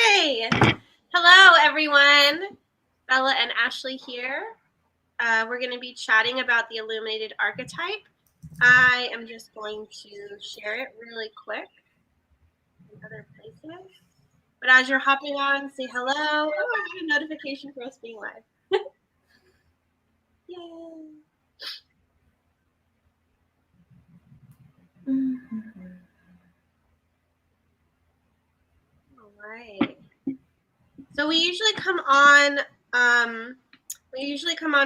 Yay! Hello, everyone. Bella and Ashley here. We're going to be chatting about the Illuminated Archetype. I am just going to share it really quick in other places. But as you're hopping on, say hello. Oh, I got a notification for us being live. Yay! All right. So we usually come on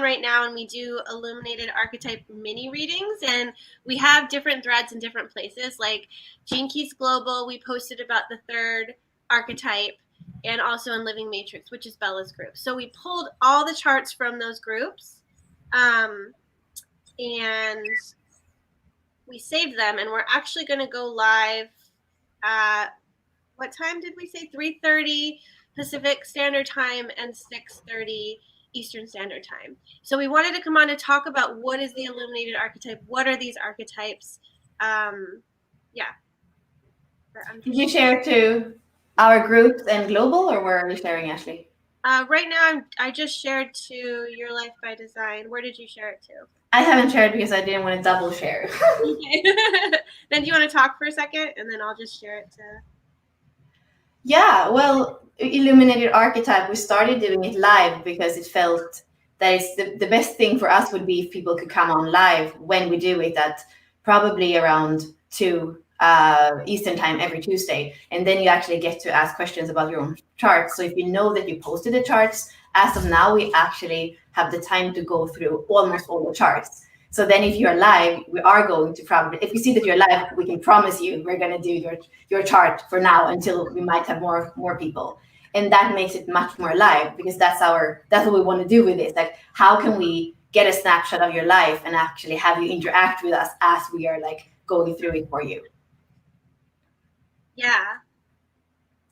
right now and we do Illuminated Archetype mini readings, and we have different threads in different places. Like Gene Keys Global, we posted about the third archetype, and also in Living Matrix, which is Bella's group. So we pulled all the charts from those groups, and we saved them, and we're actually going to go live at, what time did we say? 3:30 Pacific Standard Time and 6:30 Eastern Standard Time. So we wanted to come on to talk about what is the Illuminated Archetype, what are these archetypes. Yeah. Did you share to our groups and global, or where are you sharing, Ashley? Right now, I just shared to Your Life by Design. Where did you share it to? I haven't shared because I didn't want to double share. Okay. Then do you want to talk for a second, and then I'll just share it to... Yeah, well, Illuminated Archetype, we started doing it live because it felt that it's the best thing for us would be if people could come on live when we do it at probably around 2 Eastern time every Tuesday. And then you actually get to ask questions about your own charts. So if you know that you posted the charts, as of now, we actually have the time to go through almost all the charts. So then if you're live, we are going to probably, if we see that you're live, we can promise you we're going to do your chart for now until we might have more people. And that makes it much more live, because that's what we want to do with this. Like, how can we get a snapshot of your life and actually have you interact with us as we are like going through it for you? Yeah.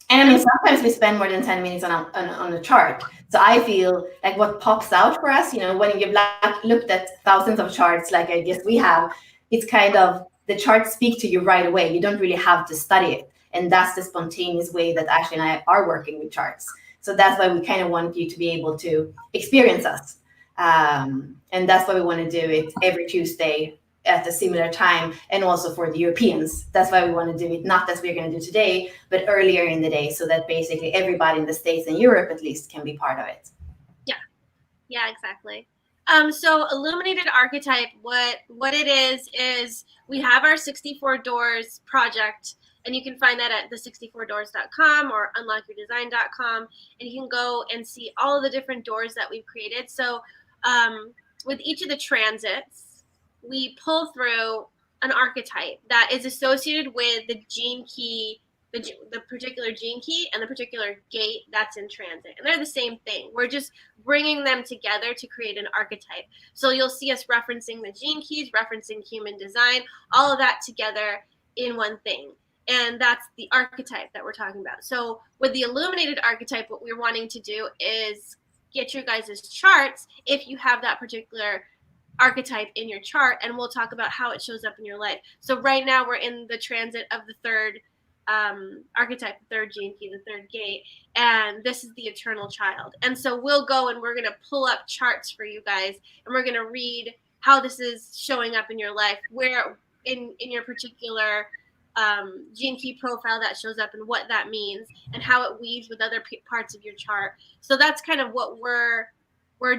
And I mean, sometimes we spend more than 10 minutes on a chart. So I feel like what pops out for us, when you've looked at thousands of charts, like I guess we have, it's kind of the charts speak to you right away. You don't really have to study it. And that's the spontaneous way that Ashley and I are working with charts. So that's why we kind of want you to be able to experience us. And that's why we want to do it every Tuesday at a similar time, and also for the Europeans. That's why we want to do it, not as we're going to do today, but earlier in the day, so that basically everybody in the States and Europe at least can be part of it. Yeah, exactly. So Illuminated Archetype, what it is we have our 64 Doors project, and you can find that at the64doors.com or unlockyourdesign.com, and you can go and see all of the different doors that we've created. So with each of the transits, we pull through an archetype that is associated with the gene key, the particular gene key and the particular gate that's in transit. And they're the same thing. We're just bringing them together to create an archetype. So you'll see us referencing the gene keys, referencing human design, all of that together in one thing. And that's the archetype that we're talking about. So with the Illuminated Archetype, what we're wanting to do is get your guys' charts if you have that particular archetype in your chart, and we'll talk about how it shows up in your life. So right now we're in the transit of the third archetype, the third gene key, the third gate, and this is the eternal child. And so we'll go and we're going to pull up charts for you guys, and we're going to read how this is showing up in your life, where in your particular gene key profile that shows up, and what that means, and how it weaves with other parts of your chart. So that's kind of what we're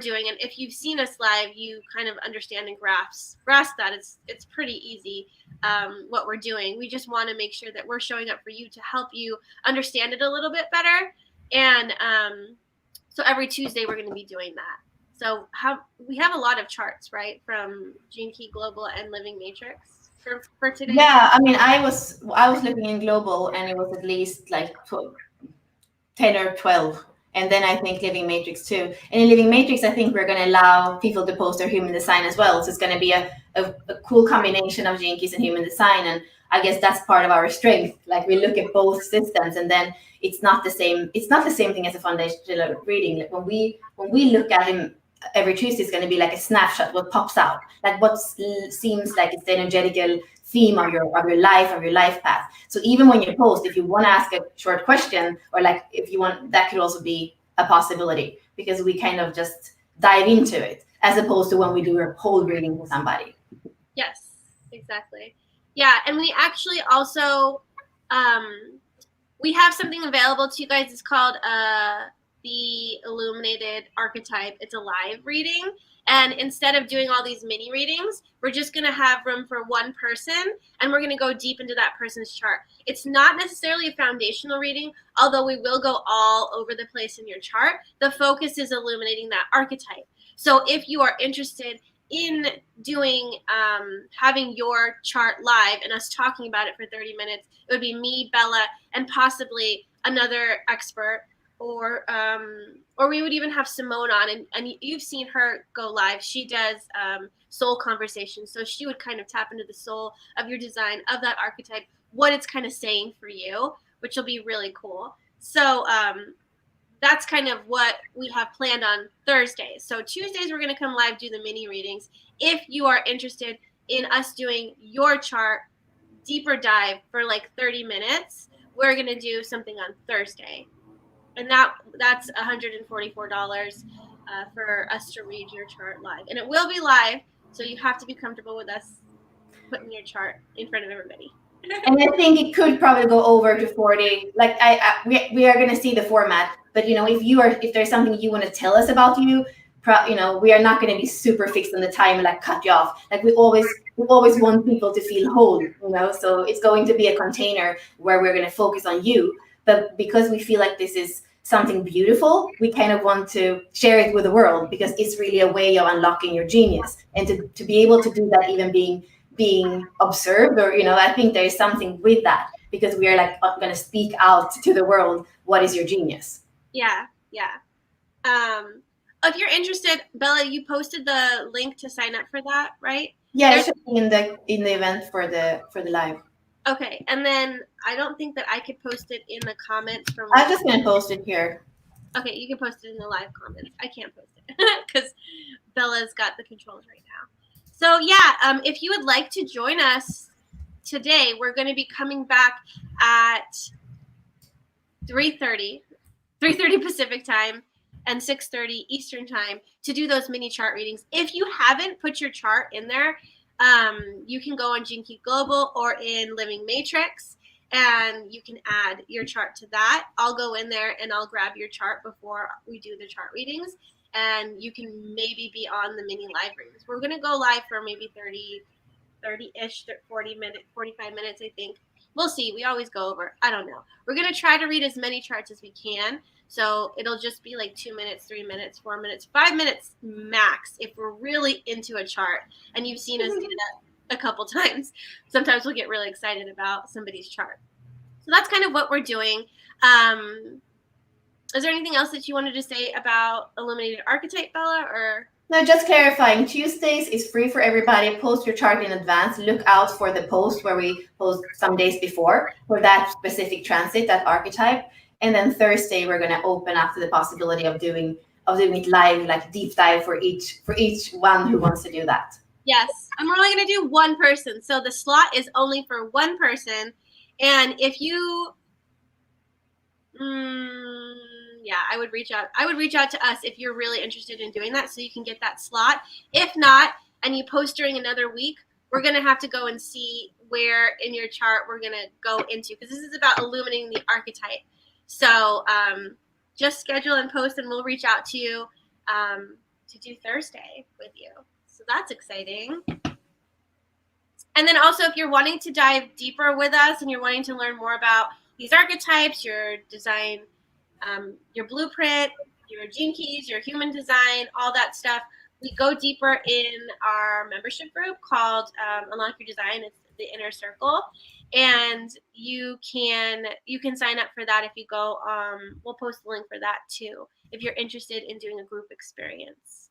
doing. And if you've seen us live, you kind of understand and grasp that it's pretty easy what we're doing. We just want to make sure that we're showing up for you to help you understand it a little bit better. And so every Tuesday we're going to be doing that. So we have a lot of charts, right, from Gene Key Global and Living Matrix for today. Yeah, I mean, I was looking in Global, and it was at least like 10 or 12. And then I think Living Matrix too. And in Living Matrix, I think we're going to allow people to post their human design as well. So it's going to be a cool combination of gene keys and human design. And I guess that's part of our strength. Like, we look at both systems, and then it's not the same. It's not the same thing as a foundational reading. Like, when we look at him every Tuesday, it's going to be like a snapshot, what pops out, like what seems like it's the energetical theme of your life path. So even when you post, if you want to ask a short question, or like if you want, that could also be a possibility, because we kind of just dive into it, as opposed to when we do a whole reading for somebody. Yes, exactly. Yeah, and we actually also we have something available to you guys. It's called the Illuminated Archetype. It's a live reading. And instead of doing all these mini readings, we're just going to have room for one person, and we're going to go deep into that person's chart. It's not necessarily a foundational reading, although we will go all over the place in your chart. The focus is illuminating that archetype. So if you are interested in doing having your chart live and us talking about it for 30 minutes, it would be me, Bella, and possibly another expert, or we would even have Simone on, and you've seen her go live. She does soul conversations, so she would kind of tap into the soul of your design, of that archetype, what it's kind of saying for you, which will be really cool. So that's kind of what we have planned on Thursdays. So Tuesdays, we're going to come live, do the mini readings. If you are interested in us doing your chart, deeper dive for like 30 minutes, we're going to do something on Thursday. And that's $144 for us to read your chart live. And it will be live, so you have to be comfortable with us putting your chart in front of everybody. And I think it could probably go over to 40. Like we are going to see the format, but if there's something you want to tell us about we are not going to be super fixed on the time and like cut you off. Like we always want people to feel whole, so it's going to be a container where we're going to focus on you. But because we feel like this is something beautiful, we kind of want to share it with the world, because it's really a way of unlocking your genius, and to be able to do that, even being observed, or I think there is something with that, because we are like going to speak out to the world, what is your genius. Yeah. If you're interested, Bella, you posted the link to sign up for that, right? Yeah, it should be in the event for the live. Okay, and then I don't think that I could post it in the comments from. I'm just gonna post it here. Okay, you can post it in the live comments. I can't post it because Bella's got the controls right now. So yeah, if you would like to join us today, we're going to be coming back at 3:30 Pacific time and 6:30 Eastern time to do those mini chart readings. If you haven't put your chart in there, you can go on Gene Key Global or in Living Matrix, and you can add your chart to that. I'll go in there and I'll grab your chart before we do the chart readings, and you can maybe be on the mini live readings. We're going to go live for maybe 30-ish, 40 minutes, 45 minutes, I think. We'll see. We always go over. I don't know. We're going to try to read as many charts as we can. So it'll just be like 2 minutes, 3 minutes, 4 minutes, 5 minutes max if we're really into a chart. And you've seen us do that a couple times. Sometimes we'll get really excited about somebody's chart. So that's kind of what we're doing. Is there anything else that you wanted to say about Illuminated Archetype, Bella? Or no, just clarifying, Tuesdays is free for everybody. Post your chart in advance. Look out for the post where we post some days before for that specific transit, that archetype. And then Thursday, we're going to open up to the possibility of doing it live, like deep dive for each one who wants to do that. Yes, and we're only going to do one person. So the slot is only for one person. And if you, I would reach out. I would reach out to us if you're really interested in doing that, so you can get that slot. If not, and you post during another week, we're going to have to go and see where in your chart we're going to go into, because this is about illuminating the archetype. So just schedule and post, and we'll reach out to you to do Thursday with you. So that's exciting. And then also, if you're wanting to dive deeper with us and you're wanting to learn more about these archetypes, your design, your blueprint, your gene keys, your human design, all that stuff, we go deeper in our membership group called Unlock Your Design. It's the Inner Circle. And you can sign up for that if you go. We'll post the link for that too if you're interested in doing a group experience.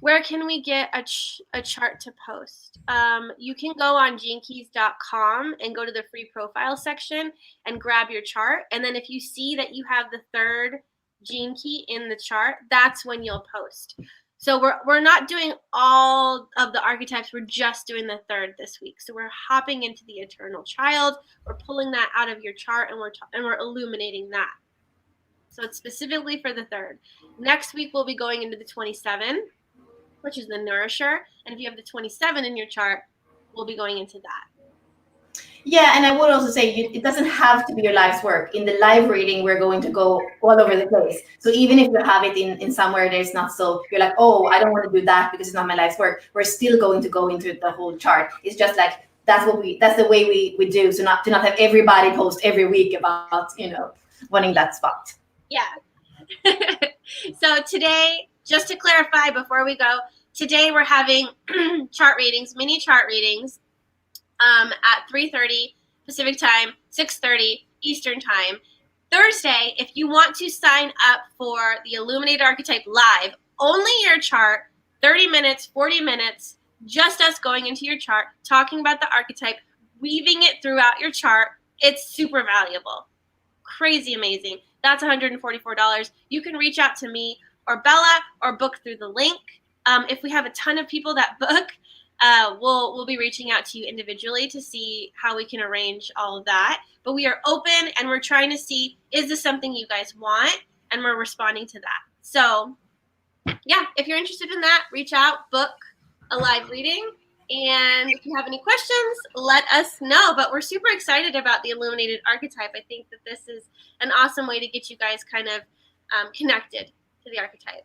Where can we get a chart to post? You can go on genekeys.com and go to the free profile section and grab your chart. And then if you see that you have the third gene key in the chart, that's when you'll post. So we're not doing all of the archetypes. We're just doing the third this week. So we're hopping into the Eternal Child. We're pulling that out of your chart, and we're illuminating that. So it's specifically for the third. Next week we'll be going into the 27, which is the Nourisher. And if you have the 27 in your chart, we'll be going into that. Yeah, and I would also say it doesn't have to be your life's work. In the live reading, we're going to go all over the place. So even if you have it in somewhere that is not so, you're like, oh, I don't want to do that because it's not my life's work. We're still going to go into the whole chart. It's just like that's the way we do. So not have everybody post every week about wanting that spot. Yeah. So today, just to clarify before we go, today we're having chart readings, mini chart readings. At 3:30 Pacific time, 6:30 Eastern time. Thursday, if you want to sign up for the Illuminated Archetype Live, only your chart, 30 minutes, 40 minutes, just us going into your chart, talking about the archetype, weaving it throughout your chart. It's super valuable. Crazy amazing. That's $144. You can reach out to me or Bella or book through the link. If we have a ton of people that book, we'll be reaching out to you individually to see how we can arrange all of that. But we are open and we're trying to see, is this something you guys want? And we're responding to that. So yeah, if you're interested in that, reach out, book a live reading. And if you have any questions, let us know. But we're super excited about the Illuminated Archetype. I think that this is an awesome way to get you guys kind of connected to the archetype.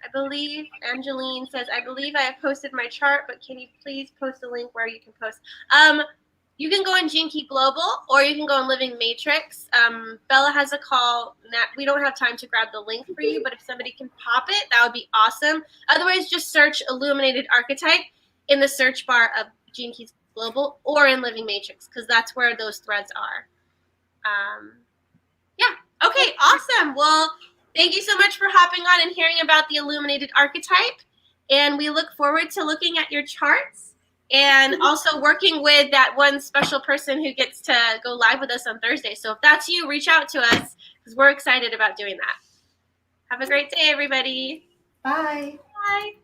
I believe Angeline says, I believe I have posted my chart, but can you please post a link where you can post? You can go on Gene Key Global, or you can go on Living Matrix. Bella has a call. We don't have time to grab the link for you, but if somebody can pop it, that would be awesome. Otherwise, just search Illuminated Archetype in the search bar of Gene Keys Global or in Living Matrix, because that's where those threads are. Yeah. Okay, awesome. Well, thank you so much for hopping on and hearing about the Illuminated Archetype. And we look forward to looking at your charts and also working with that one special person who gets to go live with us on Thursday. So if that's you, reach out to us because we're excited about doing that. Have a great day, everybody. Bye. Bye.